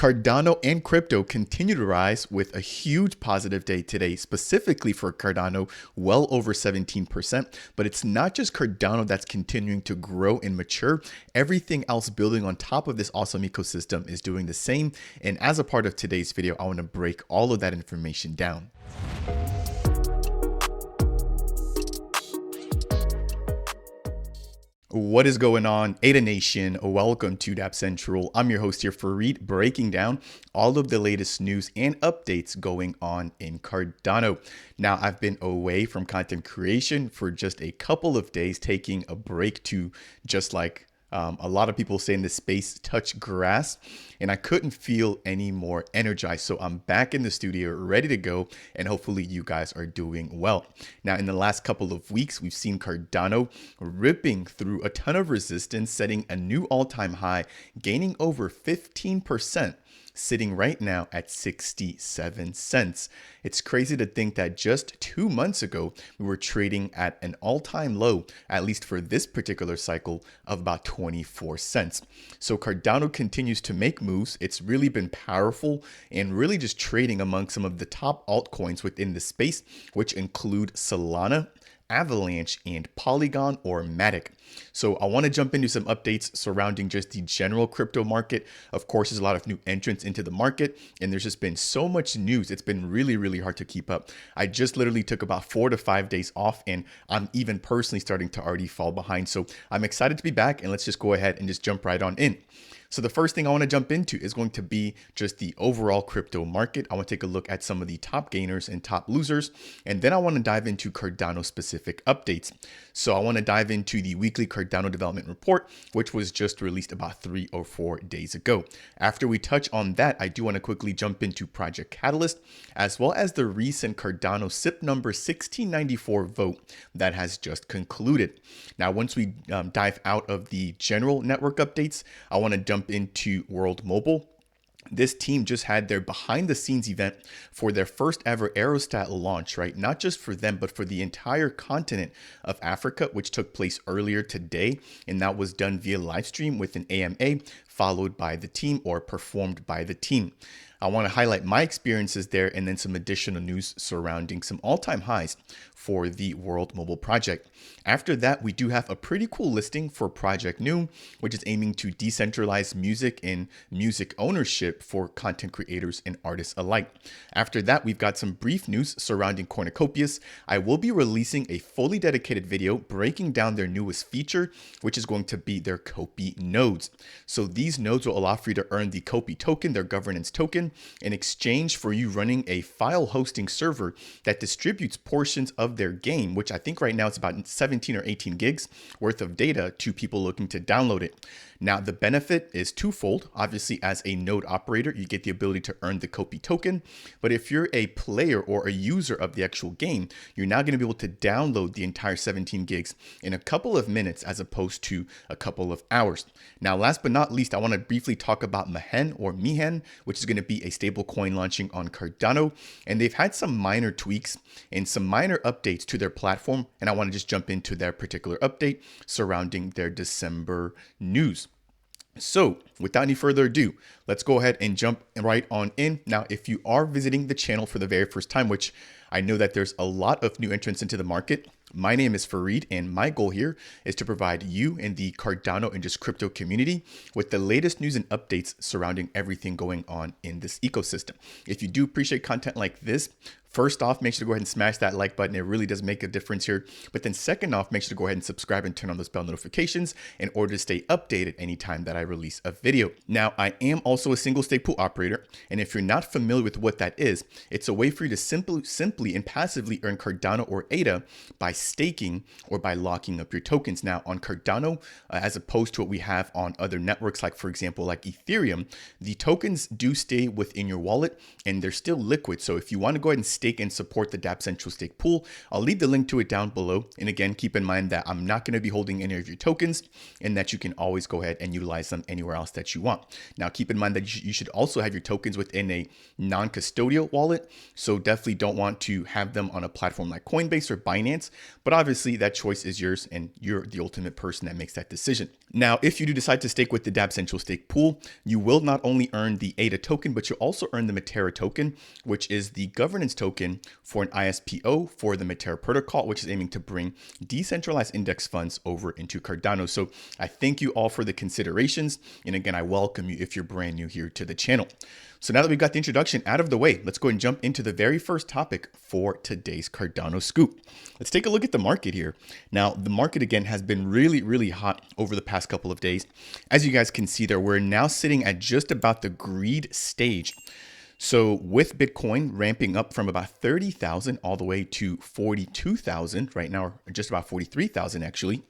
Cardano and crypto continue to rise with a huge positive day today, specifically for Cardano, well over 17%. But it's not just Cardano that's continuing to grow and mature. Everything else building on top of this awesome ecosystem is doing the same. And as a part of today's video, I want to break all of that information down. What is going on, ADA Nation? Welcome to Dapp Central. I'm your host here, Fareed, breaking down all of the latest news and updates going on in Cardano. Now, I've been away from content creation for just a couple of days, taking a break to just like a lot of people say in this space, touch grass, and I couldn't feel any more energized. So I'm back in the studio, ready to go, and hopefully you guys are doing well. Now, in the last couple of weeks, we've seen Cardano ripping through a ton of resistance, setting a new all-time high, gaining over 15%. Sitting right now at 67 cents. It's crazy to think that just 2 months ago, we were trading at an all-time low, at least for this particular cycle, of about 24 cents. So Cardano continues to make moves. It's really been powerful and really just trading among some of the top altcoins within the space, which include Solana, Avalanche, and Polygon or Matic. So I want to jump into some updates surrounding just the general crypto market. Of course, there's a lot of new entrants into the market, and there's just been so much news. It's been really hard to keep up. I just literally took about 4 to 5 days off, and I'm even personally starting to already fall behind. So I'm excited to be back, and let's just go ahead and just jump right on in. So the first thing I want to jump into is going to be just the overall crypto market. I want to take a look at some of the top gainers and top losers, and then I want to dive into Cardano specific updates. So I want to dive into the weekly Cardano development report, which was just released about 3 or 4 days ago. After we touch on that, I do want to quickly jump into Project Catalyst, as well as the recent Cardano SIP number 1694 vote that has just concluded. Now, once we dive out of the general network updates, I want to jump into World Mobile. This team just had their behind the scenes event for their first ever Aerostat launch, right? Not just for them, but for the entire continent of Africa, which took place earlier today. And that was done via live stream with an AMA followed by the team or performed by the team. I want to highlight my experiences there and then some additional news surrounding some all-time highs for the World Mobile project. After that, we do have a pretty cool listing for Project NEWM, which is aiming to decentralize music and music ownership for content creators and artists alike. After that, we've got some brief news surrounding Cornucopias. I will be releasing a fully dedicated video breaking down their newest feature, which is going to be their Copy nodes. So these nodes will allow for you to earn the Copy token, their governance token, in exchange for you running a file hosting server that distributes portions of their game, which I think right now it's about 17 or 18 gigs worth of data to people looking to download it. Now, the benefit is twofold. Obviously, as a node operator, you get the ability to earn the Copy token. But if you're a player or a user of the actual game, you're now going to be able to download the entire 17 gigs in a couple of minutes as opposed to a couple of hours. Now, last but not least, I want to briefly talk about Mehen, which is going to be a stable coin launching on Cardano. And they've had some minor tweaks and some minor updates to their platform. And I want to just jump into their particular update surrounding their December news. So without any further ado, let's go ahead and jump right on in. Now, if you are visiting the channel for the very first time, which I know that there's a lot of new entrants into the market, my name is Fareed, and my goal here is to provide you and the Cardano and just crypto community with the latest news and updates surrounding everything going on in this ecosystem. If you do appreciate content like this, first off, make sure to go ahead and smash that like button. It really does make a difference here. But then second off, make sure to go ahead and subscribe and turn on those bell notifications in order to stay updated anytime that I release a video. Now, I am also a single stake pool operator. And if you're not familiar with what that is, it's a way for you to simply and passively earn Cardano or ADA by staking or by locking up your tokens. Now, on Cardano, as opposed to what we have on other networks, like for example, like Ethereum, the tokens do stay within your wallet and they're still liquid. So if you want to go ahead and stake and support the Dapp Central Stake pool, I'll leave the link to it down below. And again, keep in mind that I'm not going to be holding any of your tokens and that you can always go ahead and utilize them anywhere else that you want. Now, keep in mind that you should also have your tokens within a non-custodial wallet. So definitely don't want to have them on a platform like Coinbase or Binance, But obviously that choice is yours and you're the ultimate person that makes that decision. Now, if you do decide to stake with the Dapp Central Stake pool, you will not only earn the ADA token, but you'll also earn the Matera token, which is the governance token for an ISPO for the Matera protocol, which is aiming to bring decentralized index funds over into Cardano. So I thank you all for the considerations. And again, I welcome you if you're brand new here to the channel. So now that we've got the introduction out of the way, let's go ahead and jump into the very first topic for today's Cardano scoop. Let's take a look at the market here. Now, the market again has been really hot over the past couple of days. As you guys can see there, we're now sitting at just about the greed stage. So with Bitcoin ramping up from about 30,000 all the way to 42,000 right now, or just about 43,000 actually,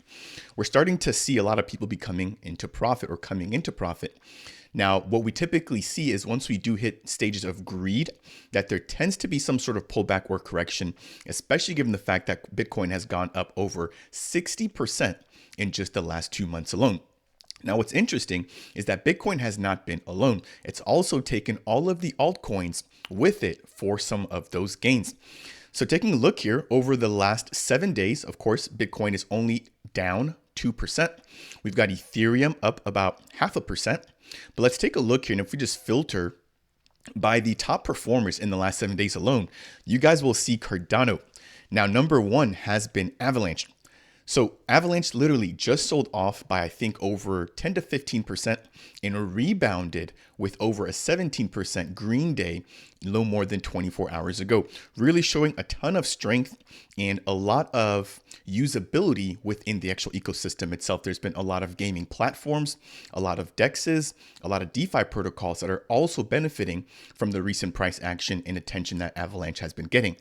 we're starting to see a lot of people coming into profit. Now, what we typically see is once we do hit stages of greed, that there tends to be some sort of pullback or correction, especially given the fact that Bitcoin has gone up over 60% in just the last 2 months alone. Now, what's interesting is that Bitcoin has not been alone. It's also taken all of the altcoins with it for some of those gains. So taking a look here over the last 7 days, of course, Bitcoin is only down 2%. We've got Ethereum up about 0.5%. But let's take a look here. And if we just filter by the top performers in the last 7 days alone, you guys will see Cardano. Now, number one has been Avalanche. So Avalanche literally just sold off by, I think, over 10 to 15% and rebounded with over a 17% green day no more than 24 hours ago, really showing a ton of strength and a lot of usability within the actual ecosystem itself. There's been a lot of gaming platforms, a lot of DEXs, a lot of DeFi protocols that are also benefiting from the recent price action and attention that Avalanche has been getting.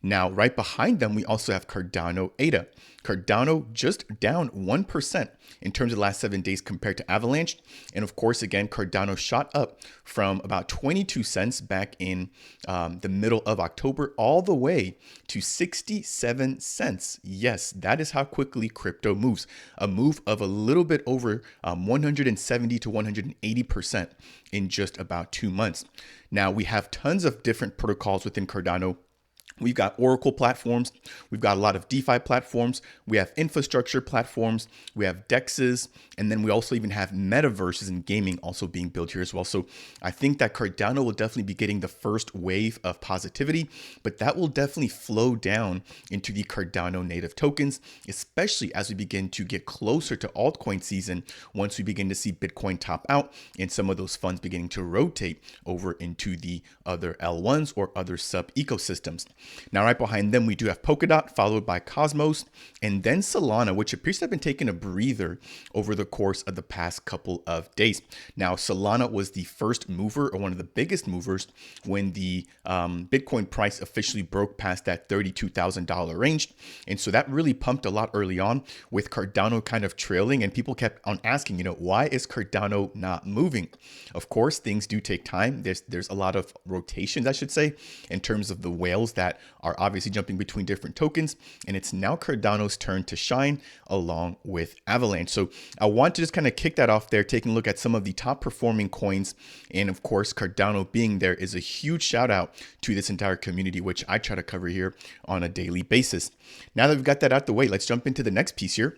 Now, right behind them, we also have Cardano ADA. Cardano just down 1% in terms of the last 7 days compared to Avalanche. And of course, again, Cardano shot up from about 22 cents back in the middle of October all the way to 67 cents. Yes, that is how quickly crypto moves. A move of a little bit over 170 to 180% in just about 2 months. Now, we have tons of different protocols within Cardano. We've got Oracle platforms. We've got a lot of DeFi platforms. We have infrastructure platforms. We have DEXs. And then we also even have metaverses and gaming also being built here as well. So I think that Cardano will definitely be getting the first wave of positivity, but that will definitely flow down into the Cardano native tokens, especially as we begin to get closer to altcoin season, once we begin to see Bitcoin top out and some of those funds beginning to rotate over into the other L1s or other sub ecosystems. Now, right behind them, we do have Polkadot, followed by Cosmos, and then Solana, which appears to have been taking a breather over the course of the past couple of days. Now, Solana was the first mover, or one of the biggest movers, when the Bitcoin price officially broke past that $32,000 range. And so that really pumped a lot early on, with Cardano kind of trailing, and people kept on asking, why is Cardano not moving? Of course, things do take time. There's a lot of rotations, I should say, in terms of the whales that are obviously jumping between different tokens, and it's now Cardano's turn to shine along with Avalanche. So I want to just kind of kick that off there, taking a look at some of the top performing coins, and of course Cardano being there is a huge shout out to this entire community, which I try to cover here on a daily basis. Now that we've got that out the way, let's jump into the next piece here,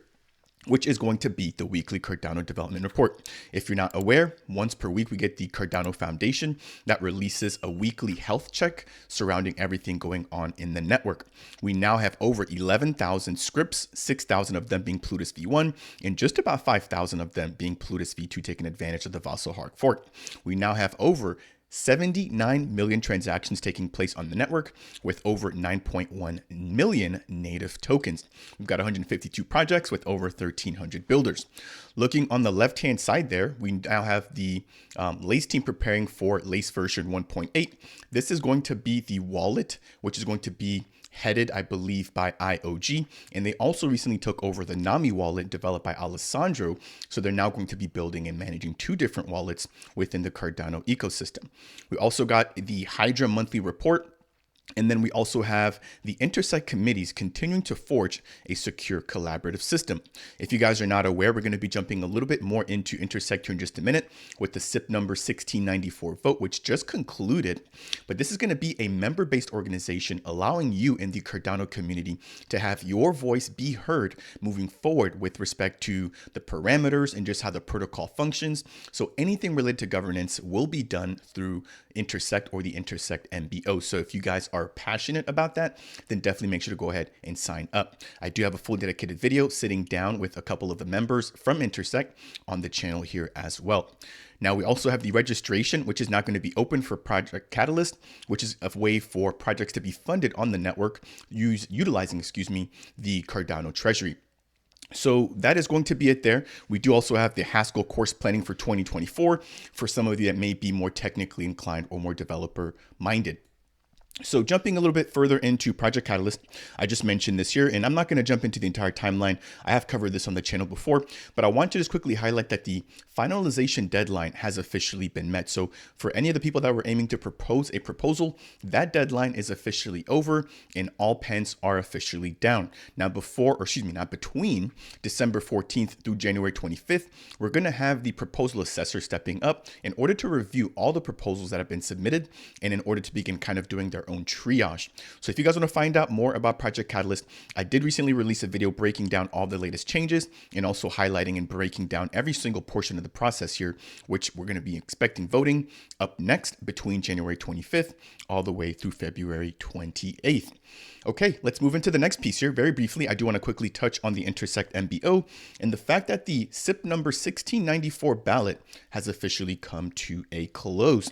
which is going to be the weekly Cardano development report. If you're not aware, once per week, we get the Cardano Foundation that releases a weekly health check surrounding everything going on in the network. We now have over 11,000 scripts, 6,000 of them being Plutus V1, and just about 5,000 of them being Plutus V2, taking advantage of the Vassal hard fork. We now have over 79 million transactions taking place on the network, with over 9.1 million native tokens. We've got 152 projects with over 1,300 builders. Looking on the left-hand side there, we now have the Lace team preparing for Lace version 1.8. This is going to be the wallet, which is going to be headed, I believe, by IOG. And they also recently took over the Nami wallet developed by Alessandro. So they're now going to be building and managing 2 different wallets within the Cardano ecosystem. We also got the Hydra monthly report. And then we also have the Intersect committees continuing to forge a secure collaborative system. If you guys are not aware, we're going to be jumping a little bit more into Intersect here in just a minute with the SIP number 1694 vote, which just concluded. But this is going to be a member-based organization allowing you in the Cardano community to have your voice be heard moving forward with respect to the parameters and just how the protocol functions. So anything related to governance will be done through Intersect or the Intersect MBO. So if you guys are passionate about that, then definitely make sure to go ahead and sign up. I do have a full dedicated video sitting down with a couple of the members from Intersect on the channel here as well. Now we also have the registration, which is not going to be open for Project Catalyst, which is a way for projects to be funded on the network utilizing the Cardano treasury. So that is going to be it there. We do also have the Haskell course planning for 2024 for some of you that may be more technically inclined or more developer minded. So jumping a little bit further into Project Catalyst, I just mentioned this here, and I'm not going to jump into the entire timeline. I have covered this on the channel before, but I want to just quickly highlight that the finalization deadline has officially been met. So for any of the people that were aiming to propose a proposal, that deadline is officially over and all pens are officially down. Now between December 14th through January 25th, we're going to have the proposal assessor stepping up in order to review all the proposals that have been submitted and in order to begin kind of doing their own triage. So if you guys want to find out more about Project Catalyst, I did recently release a video breaking down all the latest changes and also highlighting and breaking down every single portion of the process here, which we're going to be expecting voting up next between January 25th all the way through February 28th. Okay, let's move into the next piece here. Very briefly, I do want to quickly touch on the Intersect MBO and the fact that the SIP number 1694 ballot has officially come to a close.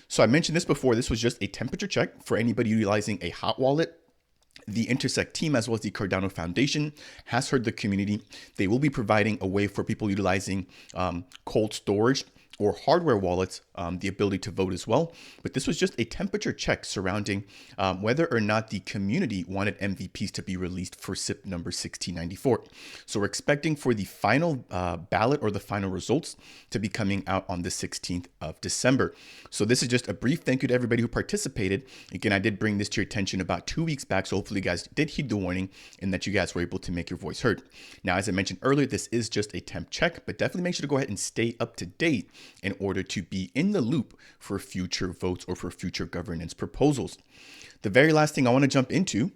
So I mentioned this before, this was just a temperature check for anybody utilizing a hot wallet. The Intersect team, as well as the Cardano Foundation, has heard the community. They will be providing a way for people utilizing cold storage or hardware wallets, the ability to vote as well. But this was just a temperature check surrounding whether or not the community wanted MVPs to be released for SIP number 1694. So we're expecting for the final ballot or the final results to be coming out on the 16th of December. So this is just a brief thank you to everybody who participated. Again, I did bring this to your attention about 2 weeks back, so hopefully you guys did heed the warning and that you guys were able to make your voice heard. Now, as I mentioned earlier, this is just a temp check, but definitely make sure to go ahead and stay up to date in order to be in the loop for future votes or for future governance proposals. The very last thing I want to jump into,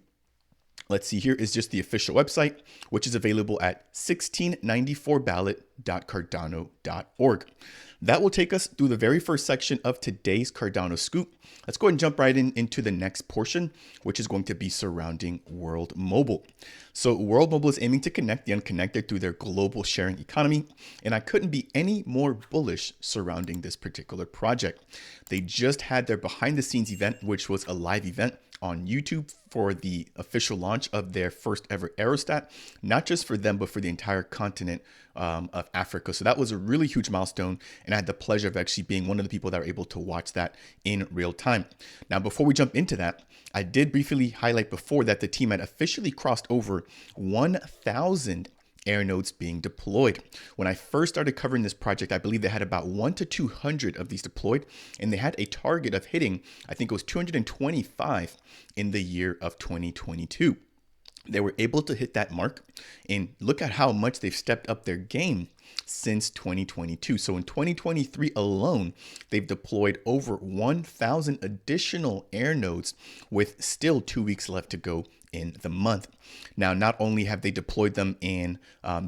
let's see here, is just the official website, which is available at 1694ballot.cardano.org. That will take us through the very first section of today's Cardano Scoop. Let's go ahead and jump right into the next portion, which is going to be surrounding World Mobile. So World Mobile is aiming to connect the unconnected through their global sharing economy, and I couldn't be any more bullish surrounding this particular project. They just had their behind the scenes event, which was a live event on YouTube for the official launch of their first ever aerostat, not just for them, but for the entire continent of Africa. So that was a really huge milestone, and I had the pleasure of actually being one of the people that were able to watch that in real time. Now, before we jump into that, I did briefly highlight before that the team had officially crossed over 1,000 air nodes being deployed. When I first started covering this project, I believe they had about 1 to 200 of these deployed, and they had a target of hitting, I think it was 225 in the year of 2022. They were able to hit that mark, and look at how much they've stepped up their game since 2022. So in 2023 alone, they've deployed over 1,000 additional air nodes with still 2 weeks left to go in the month. Now, not only have they deployed them in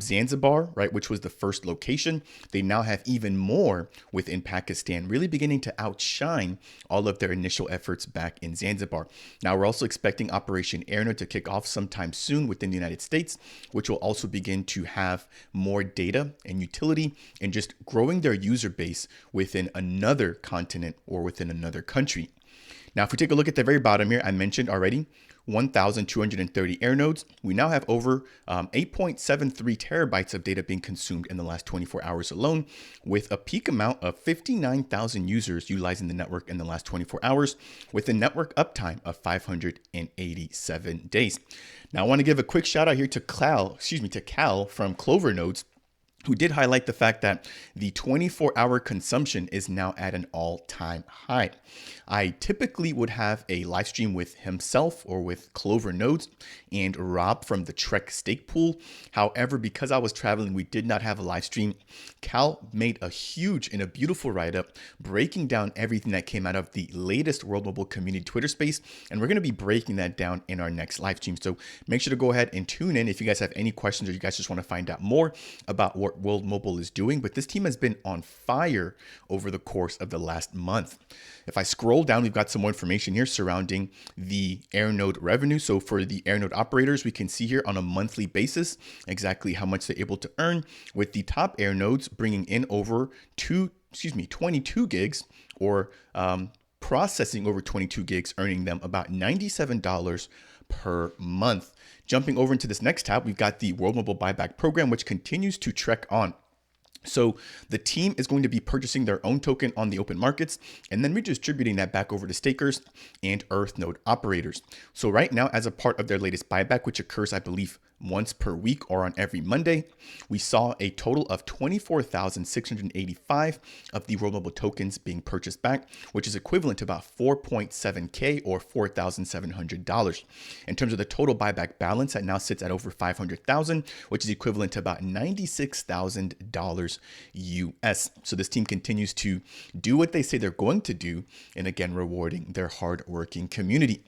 Zanzibar, right, which was the first location, they now have even more within Pakistan, really beginning to outshine all of their initial efforts back in Zanzibar. Now, we're also expecting Operation Airnode to kick off sometime soon within the United States, which will also begin to have more data and utility and just growing their user base within another continent or within another country. Now, if we take a look at the very bottom here, I mentioned already 1,230 air nodes. We now have over 8.73 terabytes of data being consumed in the last 24 hours alone, with a peak amount of 59,000 users utilizing the network in the last 24 hours, with a network uptime of 587 days. Now, I want to give a quick shout out here to Cal from Clover Nodes, who did highlight the fact that the 24-hour consumption is now at an all-time high. I typically would have a live stream with himself or with Clover Nodes and Rob from the Trek stake pool. However, because I was traveling, we did not have a live stream. Cal made a huge and a beautiful write-up breaking down everything that came out of the latest World Mobile Community Twitter space, and we're going to be breaking that down in our next live stream. So make sure to go ahead and tune in if you guys have any questions or you guys just want to find out more about what World Mobile is doing. But this team has been on fire over the course of the last month. If I scroll down, we've got some more information here surrounding the Airinode revenue. So for the Airinode operators, we can see here on a monthly basis exactly how much they're able to earn, with the top Airinodes bringing in over 22 gigs, or processing over 22 gigs, earning them about $97 per month. Jumping over into this next tab, we've got the World Mobile Buyback Program, which continues to trek on. So the team is going to be purchasing their own token on the open markets and then redistributing that back over to stakers and Earthnode operators. So right now, as a part of their latest buyback, which occurs, I believe, once per week or on every Monday, we saw a total of 24,685 of the World Mobile tokens being purchased back, which is equivalent to about 4.7K or $4,700. In terms of the total buyback balance, that now sits at over 500,000, which is equivalent to about $96,000 US. So this team continues to do what they say they're going to do, and again, rewarding their hardworking community.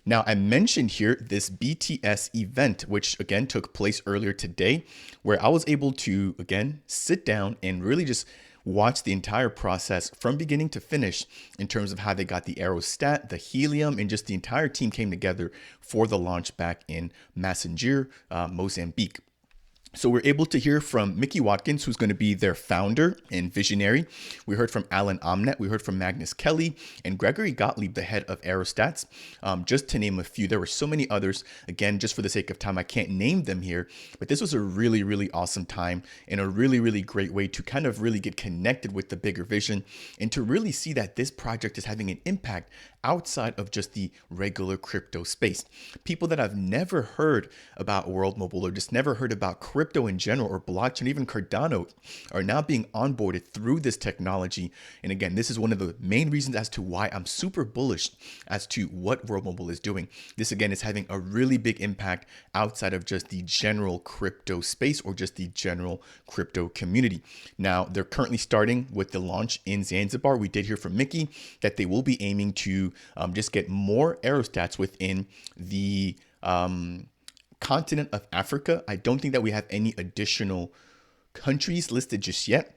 Now, I mentioned here this BTS event, which again took place earlier today, where I was able to, again, sit down and really just watch the entire process from beginning to finish in terms of how they got the aerostat, the helium, and just the entire team came together for the launch back in Massanger, Mozambique. So we're able to hear from Mickey Watkins, who's going to be their founder and visionary. We heard from Alan Omnet. We heard from Magnus Kelly and Gregory Gottlieb, the head of Aerostats, just to name a few. There were so many others. Again, just for the sake of time, I can't name them here, but this was a really, really awesome time and a really, really great way to kind of really get connected with the bigger vision and to really see that this project is having an impact outside of just the regular crypto space. People that have never heard about World Mobile or just never heard about crypto in general or blockchain, even Cardano, are now being onboarded through this technology. And again, this is one of the main reasons as to why I'm super bullish as to what World Mobile is doing. This again is having a really big impact outside of just the general crypto space or just the general crypto community. Now, they're currently starting with the launch in Zanzibar. We did hear from Mickey that they will be aiming to just get more aerostats within the continent of Africa. I don't think that we have any additional countries listed just yet,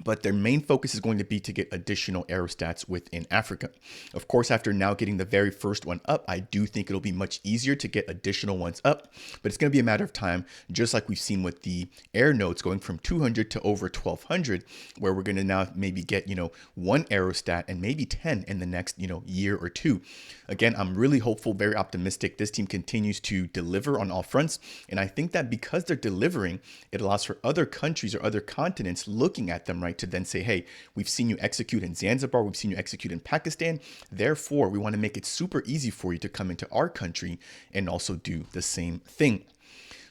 but their main focus is going to be to get additional aerostats within Africa. Of course, after now getting the very first one up, I do think it'll be much easier to get additional ones up, but it's going to be a matter of time, just like we've seen with the air nodes going from 200 to over 1200, where we're going to now maybe get, one aerostat and maybe 10 in the next, year or two. Again, I'm really hopeful, very optimistic. This team continues to deliver on all fronts. And I think that because they're delivering, it allows for other countries or other continents looking at them, right, to then say, hey, we've seen you execute in Zanzibar, we've seen you execute in Pakistan. Therefore, we want to make it super easy for you to come into our country and also do the same thing.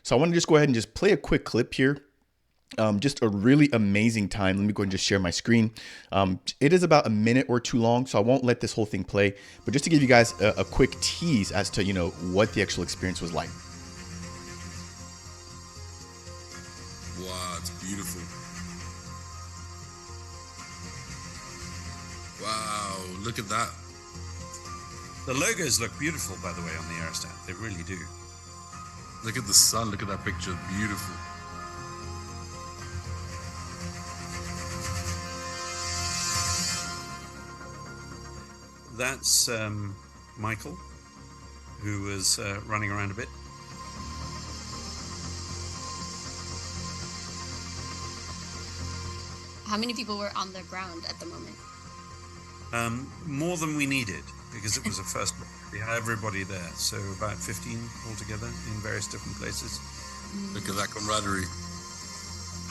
So I want to just go ahead and just play a quick clip here. Just a really amazing time. Let me go and just share my screen. It is about a minute or two long, so I won't let this whole thing play, but just to give you guys a quick tease as to, what the actual experience was like. Wow, it's beautiful. Wow, look at that. The logos look beautiful, by the way, on the aerostat. They really do. Look at the sun. Look at that picture. Beautiful. That's Michael, who was running around a bit. How many people were on the ground at the moment? More than we needed, because it was a first look. We had everybody there, so about 15 altogether in various different places. Look at that camaraderie.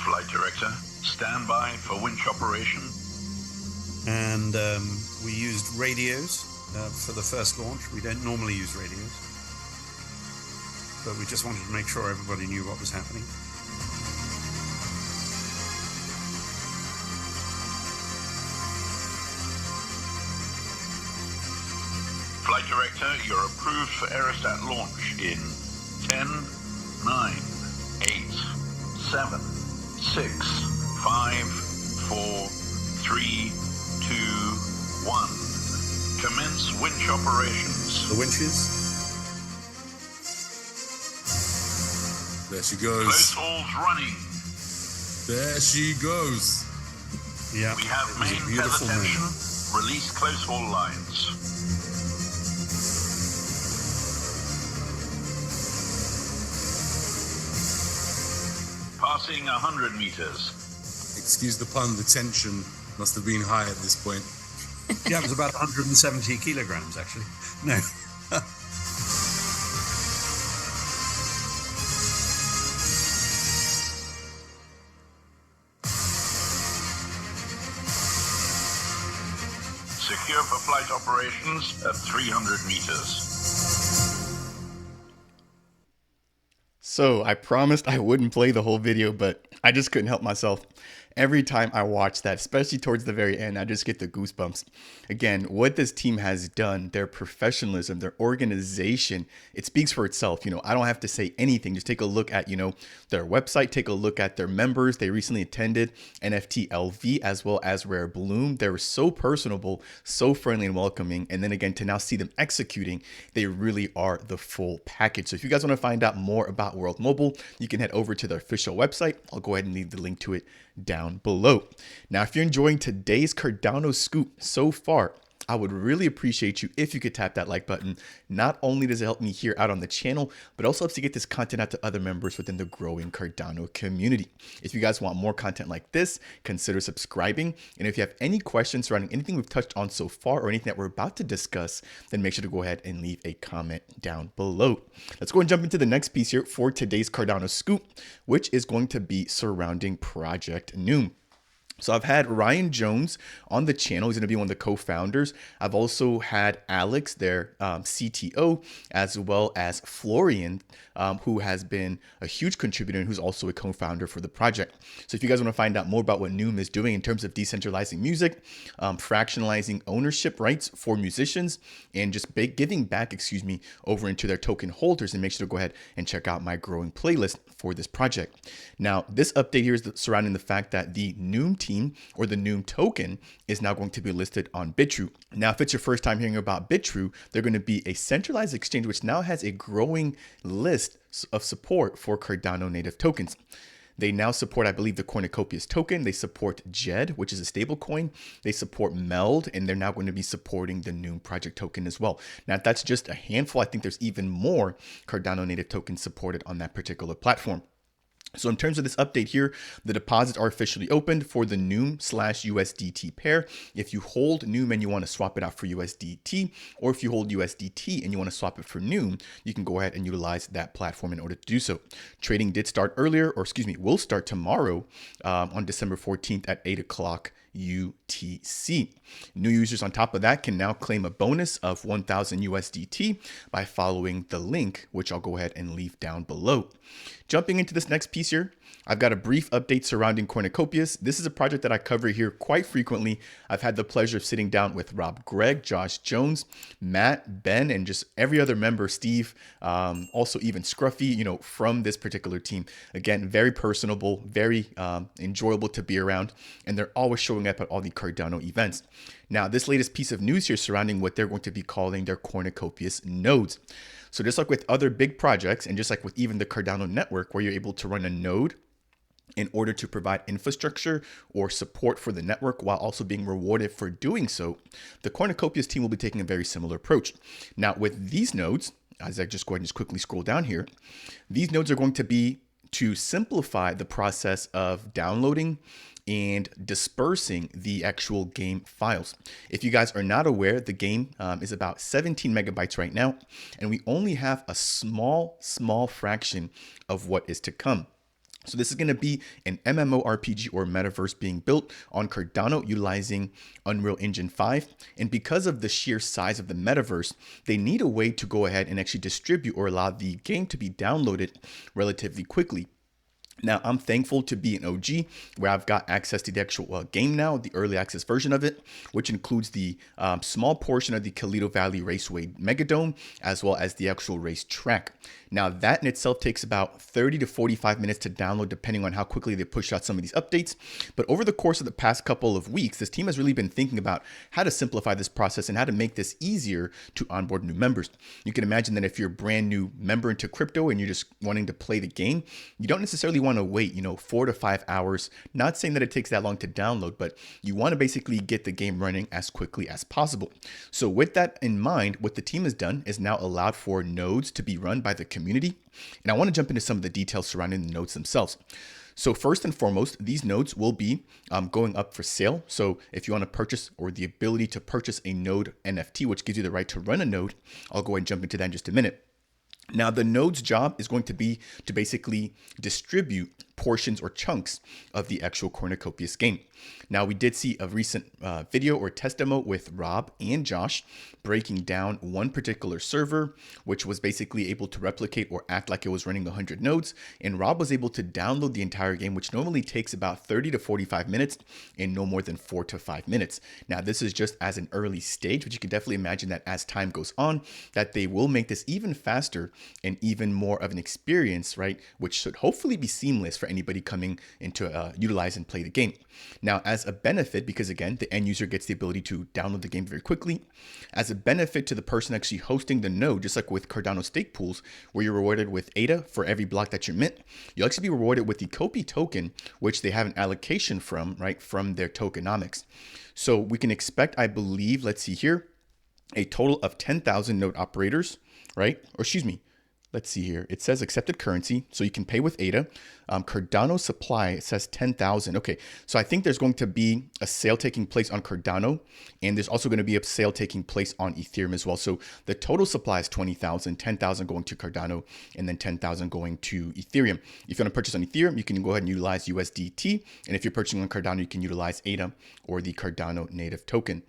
Flight director, stand by for winch operation. And we used radios for the first launch. We don't normally use radios, but we just wanted to make sure everybody knew what was happening. Flight director, you're approved for aerostat launch in 10, 9, 8, 7, 6, 5, 4, 3, 2, 1. Commence winch operations. The winches. There she Close goes. hauls running. There she goes. Yeah. We have it was main a beautiful tether tension. moment. Release close haul lines. Passing 100 meters. Excuse the pun, the tension must have been high at this point. Yeah, it was about 170 kilograms, actually. No. Secure for flight operations at 300 meters. So I promised I wouldn't play the whole video, but I just couldn't help myself. Every time I watch that, especially towards the very end, I just get the goosebumps. Again, what this team has done, their professionalism, their organization, it speaks for itself. I don't have to say anything. Just take a look at, their website, take a look at their members. They recently attended NFT LV as well as Rare Bloom. They were so personable, so friendly and welcoming. And then again, to now see them executing, they really are the full package. So if you guys want to find out more about World Mobile, you can head over to their official website. I'll go ahead and leave the link to it down below. Now, if you're enjoying today's Cardano scoop so far, I would really appreciate you if you could tap that like button. Not only does it help me here out on the channel, but also helps to get this content out to other members within the growing Cardano community. If you guys want more content like this, consider subscribing. And if you have any questions surrounding anything we've touched on so far or anything that we're about to discuss, then make sure to go ahead and leave a comment down below. Let's go and jump into the next piece here for today's Cardano scoop, which is going to be surrounding Project NEWM. So I've had Ryan Jones on the channel. He's going to be one of the co-founders. I've also had Alex, their CTO, as well as Florian, who has been a huge contributor and who's also a co-founder for the project. So if you guys want to find out more about what NEWM is doing in terms of decentralizing music, fractionalizing ownership rights for musicians, and just giving back, over into their token holders, and make sure to go ahead and check out my growing playlist for this project. Now, this update here is surrounding the fact that the NEWM team or the NEWM token is now going to be listed on Bitrue. Now, if it's your first time hearing about Bitrue, they're going to be a centralized exchange which now has a growing list of support for Cardano native tokens. They now support, I believe, the Cornucopias token. They support JED, which is a stablecoin. They support MELD, and they're now going to be supporting the NEWM project token as well. Now, that's just a handful. I think there's even more Cardano native tokens supported on that particular platform. So in terms of this update here, the deposits are officially opened for the NEWM/USDT pair. If you hold NEWM and you want to swap it out for USDT, or if you hold USDT and you want to swap it for NEWM, you can go ahead and utilize that platform in order to do so. Trading did start earlier, will start tomorrow on December 14th at 8 o'clock UTC. New users on top of that can now claim a bonus of 1,000 USDT by following the link, which I'll go ahead and leave down below. Jumping into this next piece here, I've got a brief update surrounding Cornucopias. This is a project that I cover here quite frequently. I've had the pleasure of sitting down with Rob Gregg, Josh Jones, Matt, Ben, and just every other member, Steve, also even Scruffy, from this particular team. Again, very personable, very enjoyable to be around, and they're always showing up at all the Cardano events. Now, this latest piece of news here surrounding what they're going to be calling their Cornucopias nodes. So just like with other big projects, and just like with even the Cardano network, where you're able to run a node in order to provide infrastructure or support for the network while also being rewarded for doing so, the Cornucopias team will be taking a very similar approach. Now, with these nodes, as I just go ahead and just quickly scroll down here, these nodes are going to be to simplify the process of downloading and dispersing the actual game files. If you guys are not aware, the game is about 17 megabytes right now, and we only have a small fraction of what is to come. So this is going to be an MMORPG or metaverse being built on Cardano utilizing Unreal Engine 5. And because of the sheer size of the metaverse, they need a way to go ahead and actually distribute or allow the game to be downloaded relatively quickly. Now, I'm thankful to be an OG where I've got access to the actual game now, the early access version of it, which includes the small portion of the Toledo Valley Raceway Megadome, as well as the actual race track. Now, that in itself takes about 30 to 45 minutes to download, depending on how quickly they push out some of these updates. But over the course of the past couple of weeks, this team has really been thinking about how to simplify this process and how to make this easier to onboard new members. You can imagine that if you're a brand new member into crypto and you're just wanting to play the game, you don't necessarily want to wait, 4 to 5 hours. Not saying that it takes that long to download, but you want to basically get the game running as quickly as possible. So with that in mind, what the team has done is now allowed for nodes to be run by the community. And I want to jump into some of the details surrounding the nodes themselves. So first and foremost, these nodes will be going up for sale. So if you want to purchase or the ability to purchase a node NFT, which gives you the right to run a node, I'll go ahead and jump into that in just a minute. Now, the node's job is going to be to basically distribute portions or chunks of the actual Cornucopias game. Now, we did see a recent video or test demo with Rob and Josh breaking down one particular server, which was basically able to replicate or act like it was running 100 nodes. And Rob was able to download the entire game, which normally takes about 30 to 45 minutes in no more than 4 to 5 minutes. Now, this is just as an early stage, but you can definitely imagine that as time goes on, that they will make this even faster and even more of an experience, right? Which should hopefully be seamless for anybody coming into utilize and play the game. Now, as a benefit, because again, the end user gets the ability to download the game very quickly, as a benefit to the person actually hosting the node, just like with Cardano stake pools, where you're rewarded with ADA for every block that you mint, you'll actually be rewarded with the Kopi token, which they have an allocation from, right, from their tokenomics. So we can expect, I believe, let's see here, a total of 10,000 node operators, right? Or excuse me, let's see here. It says accepted currency, so you can pay with ADA. Cardano supply, it says 10,000. Okay, so I think there's going to be a sale taking place on Cardano, and there's also going to be a sale taking place on Ethereum as well. So the total supply is 20,000, 10,000 going to Cardano, and then 10,000 going to Ethereum. If you want to purchase on Ethereum, you can go ahead and utilize USDT. And if you're purchasing on Cardano, you can utilize ADA or the Cardano native token.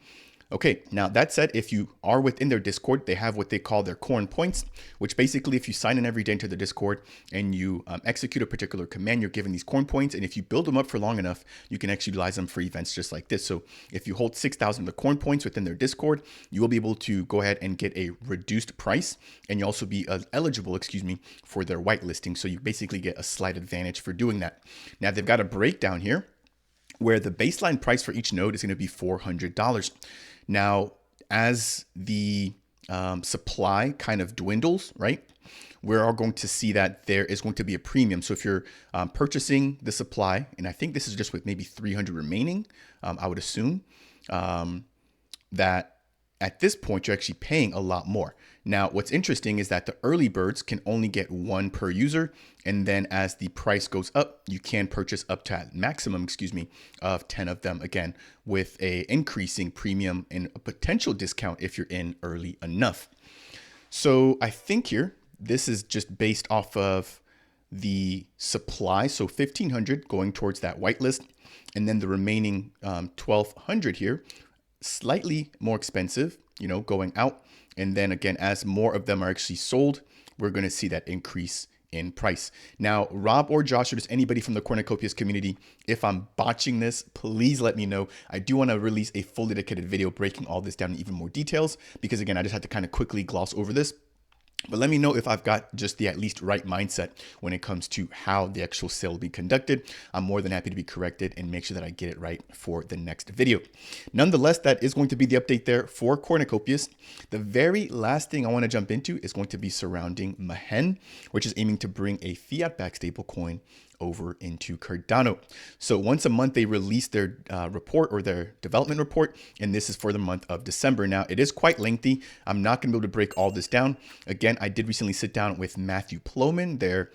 Okay, now that said, if you are within their Discord, they have what they call their corn points, which basically if you sign in every day into the Discord and you execute a particular command, you're given these corn points. And if you build them up for long enough, you can actually utilize them for events just like this. So if you hold 6,000 of the corn points within their Discord, you will be able to go ahead and get a reduced price. And you'll also be eligible, for their whitelisting. So you basically get a slight advantage for doing that. Now they've got a breakdown here where the baseline price for each node is going to be $400. Now, as the supply kind of dwindles, right, we're going to see that there is going to be a premium. So if you're purchasing the supply, and I think this is just with maybe 300 remaining, I would assume that at this point, you're actually paying a lot more. Now, what's interesting is that the early birds can only get one per user. And then as the price goes up, you can purchase up to a maximum, of 10 of them, again, with a increasing premium and a potential discount if you're in early enough. So I think here, this is just based off of the supply. So 1,500 going towards that whitelist. And then the remaining 1,200 here, slightly more expensive, going out. And then again, as more of them are actually sold, we're going to see that increase in price. Now, Rob or Josh, or just anybody from the Cornucopias community, if I'm botching this, please let me know. I do want to release a fully dedicated video breaking all this down in even more details, because again, I just had to kind of quickly gloss over this. But let me know if I've got just the at least right mindset when it comes to how the actual sale will be conducted. I'm more than happy to be corrected and make sure that I get it right for the next video. Nonetheless, that is going to be the update there for Cornucopias. The very last thing I want to jump into is going to be surrounding Mehen, which is aiming to bring a fiat-backed stablecoin over into Cardano. So once a month, they release their report or their development report, and this is for the month of December. Now, it is quite lengthy. I'm not going to be able to break all this down. Again, I did recently sit down with Matthew Plowman, their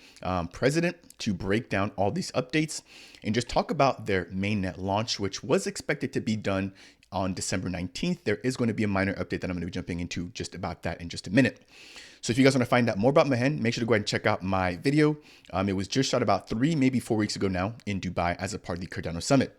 president, to break down all these updates and just talk about their mainnet launch, which was expected to be done on December 19th. There is going to be a minor update that I'm going to be jumping into just about that in just a minute. So if you guys want to find out more about Mehen, make sure to go ahead and check out my video. It was just shot about 3, maybe 4 weeks ago now in Dubai as a part of the Cardano Summit.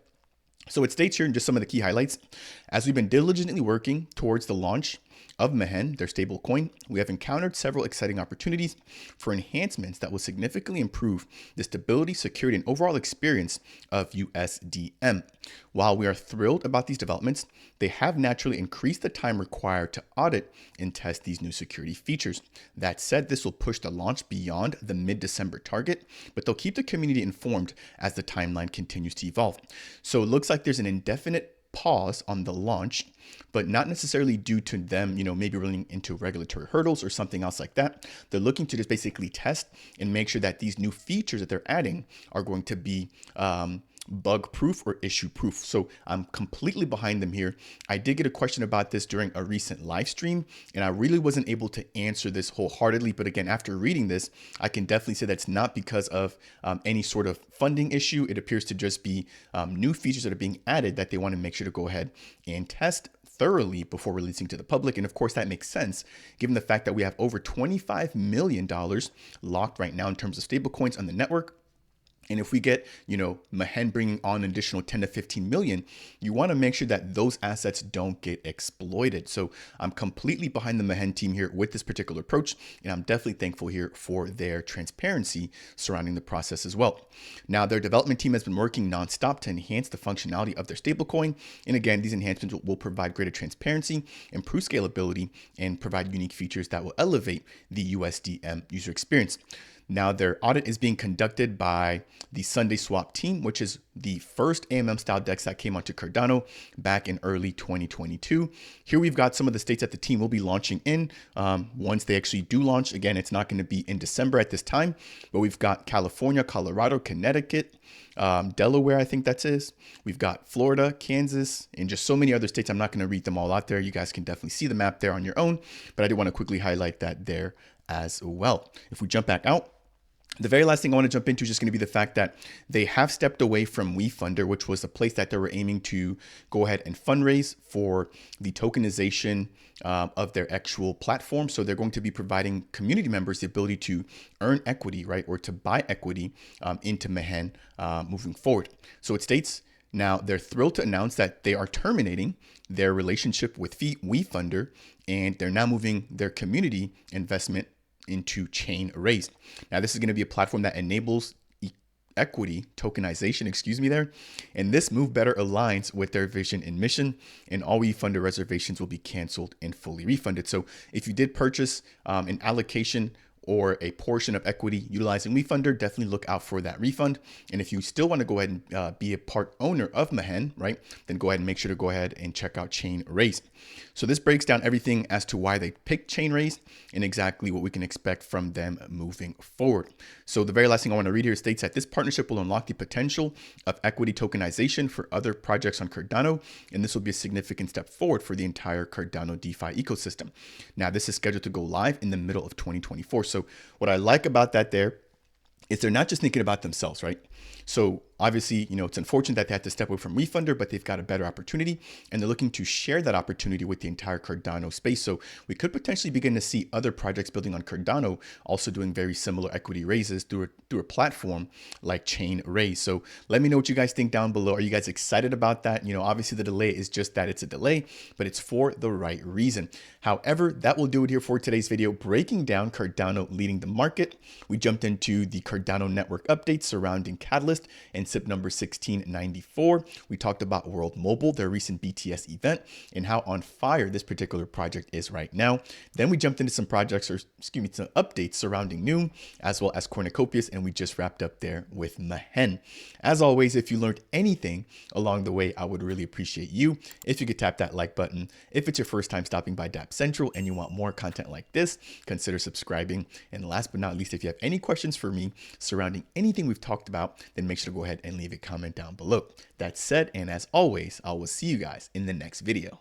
So it states here in just some of the key highlights. As we've been diligently working towards the launch, of Mehen, their stablecoin, we have encountered several exciting opportunities for enhancements that will significantly improve the stability, security, and overall experience of USDM. While we are thrilled about these developments, they have naturally increased the time required to audit and test these new security features. That said, this will push the launch beyond the mid-December target, but they'll keep the community informed as the timeline continues to evolve. So it looks like there's an indefinite pause on the launch, but not necessarily due to them, maybe running into regulatory hurdles or something else like that. They're looking to just basically test and make sure that these new features that they're adding are going to be bug proof or issue proof. So I'm completely behind them here. I did get a question about this during a recent live stream, and I really wasn't able to answer this wholeheartedly. But again, after reading this, I can definitely say that's not because of any sort of funding issue. It appears to just be new features that are being added that they want to make sure to go ahead and test thoroughly before releasing to the public. And of course, that makes sense given the fact that we have over $25 million locked right now in terms of stablecoins on the network. And if we get, Mehen bringing on an additional 10 to 15 million, you want to make sure that those assets don't get exploited. So I'm completely behind the Mehen team here with this particular approach. And I'm definitely thankful here for their transparency surrounding the process as well. Now, their development team has been working nonstop to enhance the functionality of their stablecoin. And again, these enhancements will provide greater transparency, improve scalability, and provide unique features that will elevate the USDM user experience. Now, their audit is being conducted by the Sunday Swap team, which is the first AMM style DEX that came onto Cardano back in early 2022. Here we've got some of the states that the team will be launching in once they actually do launch. Again, it's not going to be in December at this time, but we've got California, Colorado, Connecticut, Delaware, I think that is. We've got Florida, Kansas, and just so many other states. I'm not going to read them all out there. You guys can definitely see the map there on your own, but I did want to quickly highlight that there as well. If we jump back out, the very last thing I want to jump into is just going to be the fact that they have stepped away from WeFunder, which was the place that they were aiming to go ahead and fundraise for the tokenization of their actual platform. So they're going to be providing community members the ability to earn equity, right, or to buy equity into Mehen moving forward. So it states, now they're thrilled to announce that they are terminating their relationship with WeFunder, and they're now moving their community investment into Chain Raised. Now, this is going to be a platform that enables equity tokenization, there. And this move better aligns with their vision and mission, and all WeFunder reservations will be canceled and fully refunded. So if you did purchase an allocation or a portion of equity utilizing WeFunder, definitely look out for that refund. And if you still want to go ahead and be a part owner of Mehen, right, then go ahead and make sure to go ahead and check out Chain Raised. So this breaks down everything as to why they picked Chain Raised and exactly what we can expect from them moving forward. So the very last thing I want to read here states that this partnership will unlock the potential of equity tokenization for other projects on Cardano, and this will be a significant step forward for the entire Cardano DeFi ecosystem. Now, this is scheduled to go live in the middle of 2024. So what I like about that there is they're not just thinking about themselves, right? So obviously, it's unfortunate that they had to step away from WeFunder, but they've got a better opportunity, and they're looking to share that opportunity with the entire Cardano space. So we could potentially begin to see other projects building on Cardano also doing very similar equity raises through a platform like Chain Raise. So let me know what you guys think down below. Are you guys excited about that? Obviously the delay is just that it's a delay, but it's for the right reason. However, that will do it here for today's video, breaking down Cardano leading the market. We jumped into the Cardano network updates surrounding Catalyst and SIP number 1694. We talked about World Mobile, their recent BTS event, and how on fire this particular project is right now. Then we jumped into some projects, or some updates surrounding NEWM, as well as Cornucopias, and we just wrapped up there with Mehen. As always, if you learned anything along the way, I would really appreciate you if you could tap that like button. If it's your first time stopping by Dapp Central and you want more content like this, consider subscribing. And last but not least, if you have any questions for me surrounding anything we've talked about, then make sure to go ahead and leave a comment down below. That said, and as always, I will see you guys in the next video.